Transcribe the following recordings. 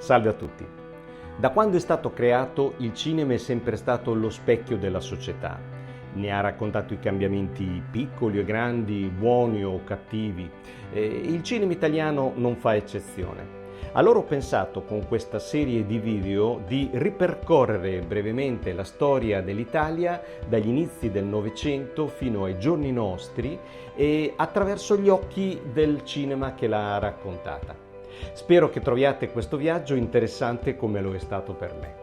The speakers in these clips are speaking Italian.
Salve a tutti. Da quando è stato creato, il cinema è sempre stato lo specchio della società. Ne ha raccontato i cambiamenti piccoli e grandi, buoni o cattivi. Il cinema italiano non fa eccezione. Allora ho pensato con questa serie di video di ripercorrere brevemente la storia dell'Italia dagli inizi del Novecento fino ai giorni nostri e attraverso gli occhi del cinema che l'ha raccontata. Spero che troviate questo viaggio interessante come lo è stato per me.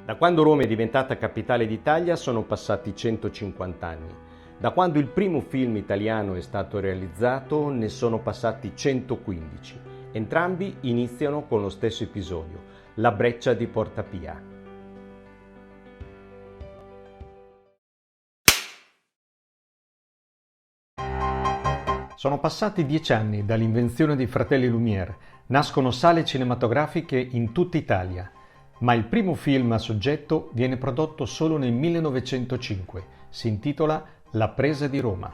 Da quando Roma è diventata capitale d'Italia sono passati 150 anni. Da quando il primo film italiano è stato realizzato ne sono passati 115. Entrambi iniziano con lo stesso episodio, la breccia di Porta Pia. Sono passati 10 anni dall'invenzione dei fratelli Lumière. Nascono sale cinematografiche in tutta Italia. Ma il primo film a soggetto viene prodotto solo nel 1905, si intitola La presa di Roma.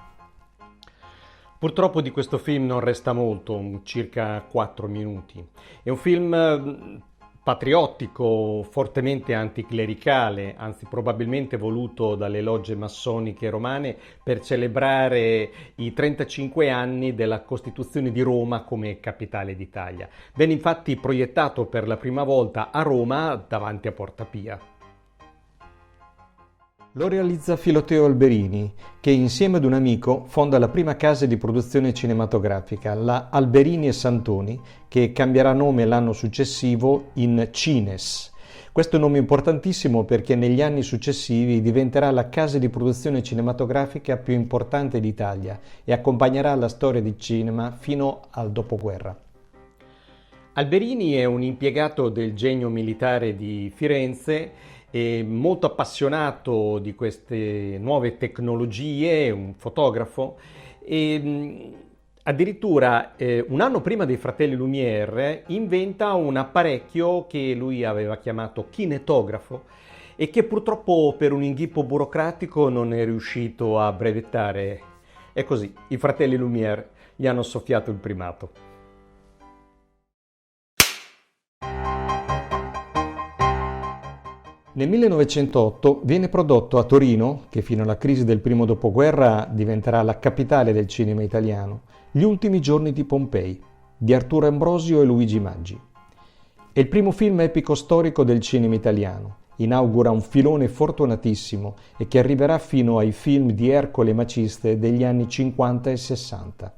Purtroppo di questo film non resta molto, circa 4 minuti. È un film patriottico, fortemente anticlericale, anzi probabilmente voluto dalle logge massoniche romane per celebrare i 35 anni della Costituzione di Roma come capitale d'Italia. Venne infatti proiettato per la prima volta a Roma davanti a Porta Pia. Lo realizza Filoteo Alberini, che insieme ad un amico fonda la prima casa di produzione cinematografica, la Alberini e Santoni, che cambierà nome l'anno successivo in Cines. Questo è un nome importantissimo perché negli anni successivi diventerà la casa di produzione cinematografica più importante d'Italia e accompagnerà la storia del cinema fino al dopoguerra. Alberini è un impiegato del Genio Militare di Firenze, è molto appassionato di queste nuove tecnologie, un fotografo e addirittura un anno prima dei fratelli Lumière inventa un apparecchio che lui aveva chiamato kinetografo e che purtroppo per un inghippo burocratico non è riuscito a brevettare. E così i fratelli Lumière gli hanno soffiato il primato. Nel 1908 viene prodotto a Torino, che fino alla crisi del primo dopoguerra diventerà la capitale del cinema italiano, Gli ultimi giorni di Pompei, di Arturo Ambrosio e Luigi Maggi. È il primo film epico storico del cinema italiano, inaugura un filone fortunatissimo e che arriverà fino ai film di Ercole Maciste degli anni 50 e 60.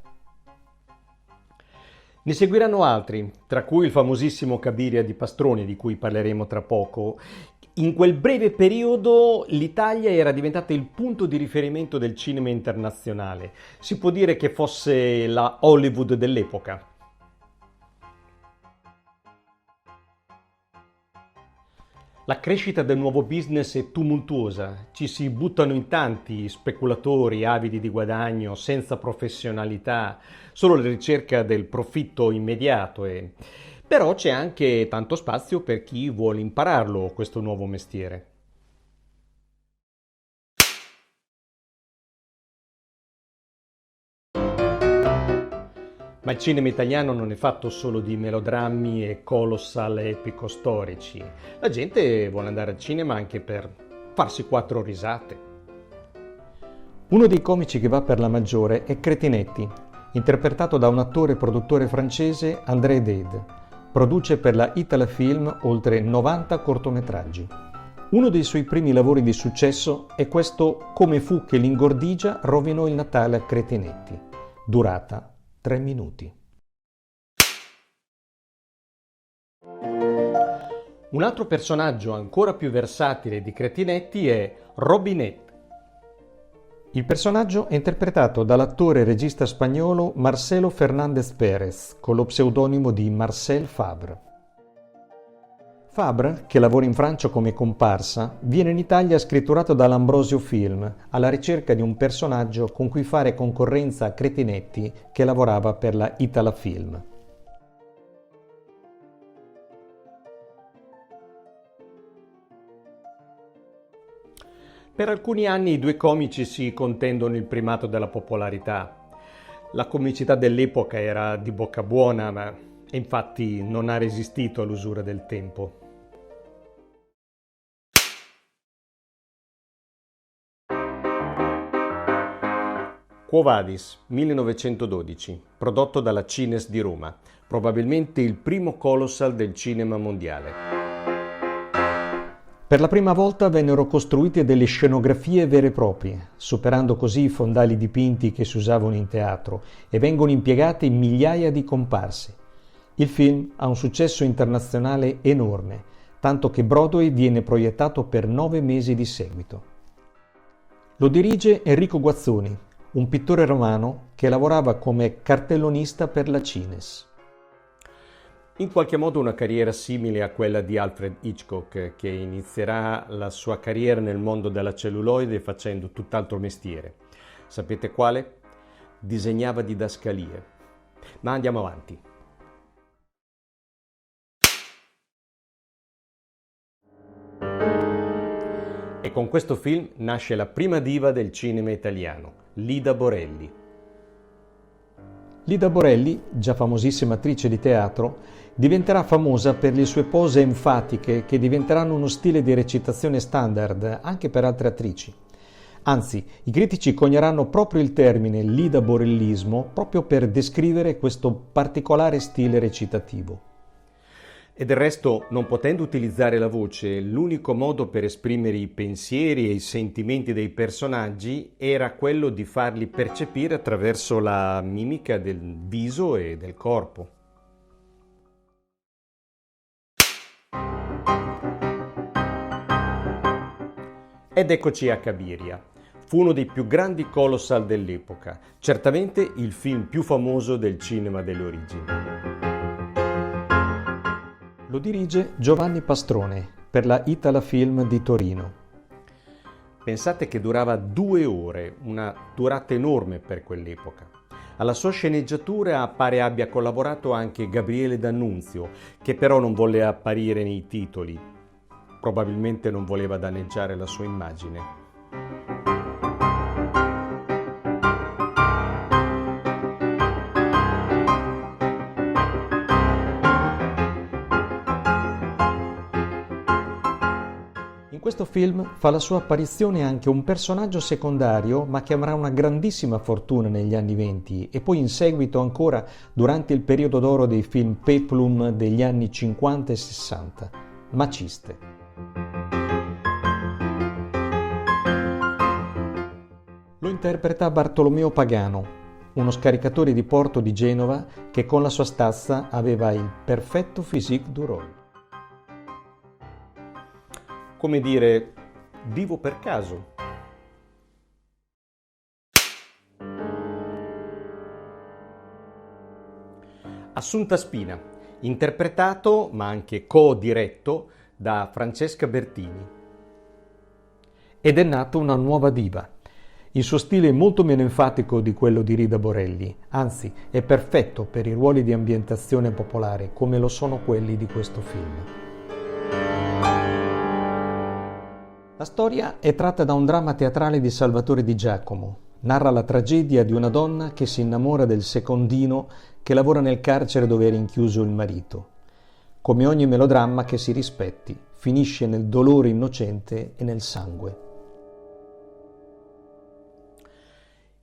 Ne seguiranno altri, tra cui il famosissimo Cabiria di Pastroni, di cui parleremo tra poco. In quel breve periodo l'Italia era diventata il punto di riferimento del cinema internazionale. Si può dire che fosse la Hollywood dell'epoca. La crescita del nuovo business è tumultuosa, ci si buttano in tanti speculatori avidi di guadagno, senza professionalità, solo alla ricerca del profitto immediato. Però c'è anche tanto spazio per chi vuole impararlo, questo nuovo mestiere. Ma il cinema italiano non è fatto solo di melodrammi e colossal epico-storici. La gente vuole andare al cinema anche per farsi 4 risate. Uno dei comici che va per la maggiore è Cretinetti, interpretato da un attore e produttore francese, André Dade. Produce per la Italafilm oltre 90 cortometraggi. Uno dei suoi primi lavori di successo è questo Come fu che l'ingordigia rovinò il Natale a Cretinetti. Durata 3 minuti. Un altro personaggio ancora più versatile di Cretinetti è Robinette. Il personaggio è interpretato dall'attore e regista spagnolo Marcelo Fernández Pérez, con lo pseudonimo di Marcel Fabre. Fabre, che lavora in Francia come comparsa, viene in Italia scritturato dall'Ambrosio Film, alla ricerca di un personaggio con cui fare concorrenza a Cretinetti, che lavorava per la Italafilm. Per alcuni anni i due comici si contendono il primato della popolarità. La comicità dell'epoca era di bocca buona, ma infatti non ha resistito all'usura del tempo. Quo Vadis, 1912, prodotto dalla Cines di Roma, probabilmente il primo colossal del cinema mondiale. Per la prima volta vennero costruite delle scenografie vere e proprie, superando così i fondali dipinti che si usavano in teatro, e vengono impiegate migliaia di comparse. Il film ha un successo internazionale enorme, tanto che Broadway viene proiettato per 9 mesi di seguito. Lo dirige Enrico Guazzoni, un pittore romano che lavorava come cartellonista per la Cines. In qualche modo una carriera simile a quella di Alfred Hitchcock, che inizierà la sua carriera nel mondo della celluloide facendo tutt'altro mestiere. Sapete quale? Disegnava didascalie. Ma andiamo avanti. E con questo film nasce la prima diva del cinema italiano, Lida Borelli. Lida Borelli, già famosissima attrice di teatro, diventerà famosa per le sue pose enfatiche che diventeranno uno stile di recitazione standard anche per altre attrici. Anzi, i critici coniaranno proprio il termine Lida Borellismo proprio per descrivere questo particolare stile recitativo. E del resto, non potendo utilizzare la voce, l'unico modo per esprimere i pensieri e i sentimenti dei personaggi era quello di farli percepire attraverso la mimica del viso e del corpo. Ed eccoci a Cabiria. Fu uno dei più grandi colossal dell'epoca, certamente il film più famoso del cinema delle origini. Lo dirige Giovanni Pastrone per la Italafilm di Torino. Pensate che durava 2 ore, una durata enorme per quell'epoca. Alla sua sceneggiatura pare abbia collaborato anche Gabriele D'Annunzio, che però non volle apparire nei titoli. Probabilmente non voleva danneggiare la sua immagine. In questo film fa la sua apparizione anche un personaggio secondario, ma che avrà una grandissima fortuna negli anni '20 e poi in seguito ancora durante il periodo d'oro dei film peplum degli anni 50 e 60, Maciste. Lo interpreta Bartolomeo Pagano, uno scaricatore di porto di Genova che con la sua stazza aveva il perfetto physique du rôle. Come dire, divo per caso. Assunta Spina, interpretato ma anche co-diretto da Francesca Bertini. Ed è nata una nuova diva. Il suo stile è molto meno enfatico di quello di Lida Borelli, anzi è perfetto per i ruoli di ambientazione popolare come lo sono quelli di questo film. La storia è tratta da un dramma teatrale di Salvatore Di Giacomo. Narra la tragedia di una donna che si innamora del secondino che lavora nel carcere dove è rinchiuso il marito. Come ogni melodramma che si rispetti, finisce nel dolore innocente e nel sangue.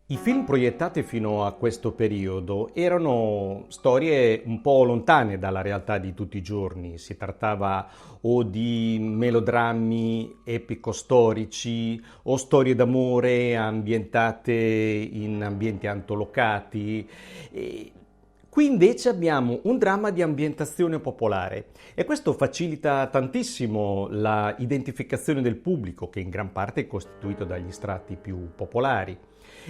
I film proiettati fino a questo periodo erano storie un po' lontane dalla realtà di tutti i giorni. Si trattava o di melodrammi epico-storici o storie d'amore ambientate in ambienti antolocati. Qui invece abbiamo un dramma di ambientazione popolare e questo facilita tantissimo la identificazione del pubblico, che in gran parte è costituito dagli strati più popolari.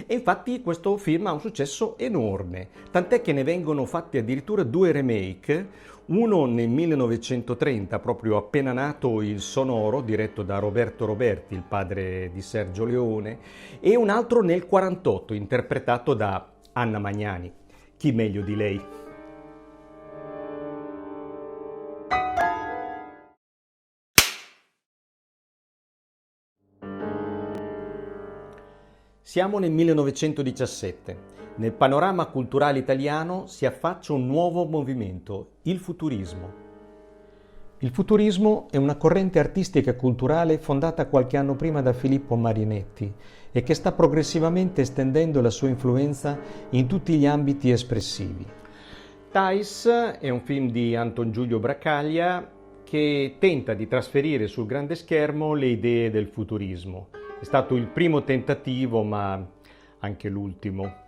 E infatti questo film ha un successo enorme, tant'è che ne vengono fatti addirittura 2 remake, uno nel 1930, proprio appena nato il Sonoro, diretto da Roberto Roberti, il padre di Sergio Leone, e un altro nel 1948, interpretato da Anna Magnani. Chi meglio di lei? Siamo nel 1917. Nel panorama culturale italiano si affaccia un nuovo movimento, il futurismo. Il futurismo è una corrente artistica e culturale fondata qualche anno prima da Filippo Marinetti e che sta progressivamente estendendo la sua influenza in tutti gli ambiti espressivi. Thais è un film di Anton Giulio Bracaglia che tenta di trasferire sul grande schermo le idee del futurismo. È stato il primo tentativo, ma anche l'ultimo.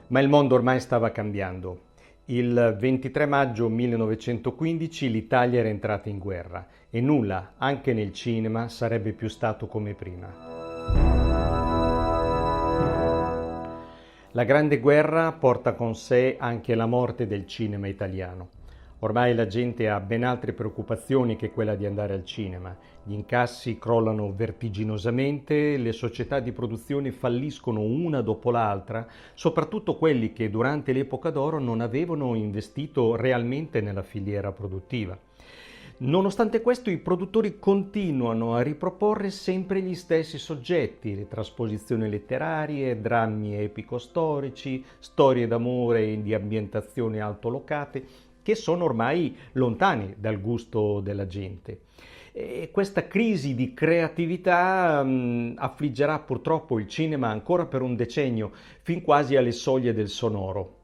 Ma il mondo ormai stava cambiando. Il 23 maggio 1915 l'Italia era entrata in guerra e nulla, anche nel cinema, sarebbe più stato come prima. La Grande Guerra porta con sé anche la morte del cinema italiano. Ormai la gente ha ben altre preoccupazioni che quella di andare al cinema. Gli incassi crollano vertiginosamente, le società di produzione falliscono una dopo l'altra, soprattutto quelli che durante l'epoca d'oro non avevano investito realmente nella filiera produttiva. Nonostante questo, i produttori continuano a riproporre sempre gli stessi soggetti, le trasposizioni letterarie, drammi epico-storici, storie d'amore e di ambientazioni altolocate, che sono ormai lontani dal gusto della gente. E questa crisi di creatività affliggerà purtroppo il cinema ancora per un decennio, fin quasi alle soglie del sonoro.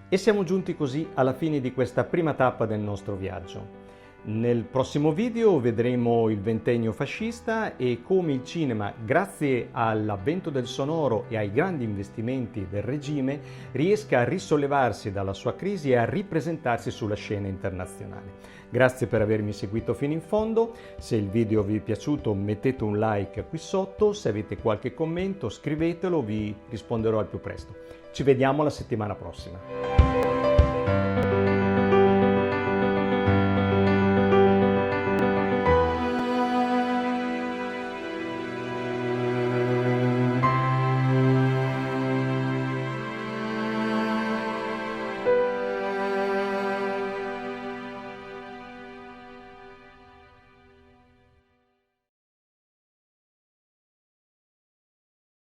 E siamo giunti così alla fine di questa prima tappa del nostro viaggio. Nel prossimo video vedremo il ventennio fascista e come il cinema, grazie all'avvento del sonoro e ai grandi investimenti del regime, riesca a risollevarsi dalla sua crisi e a ripresentarsi sulla scena internazionale. Grazie per avermi seguito fino in fondo. Se il video vi è piaciuto mettete un like qui sotto, se avete qualche commento scrivetelo, vi risponderò al più presto. Ci vediamo la settimana prossima.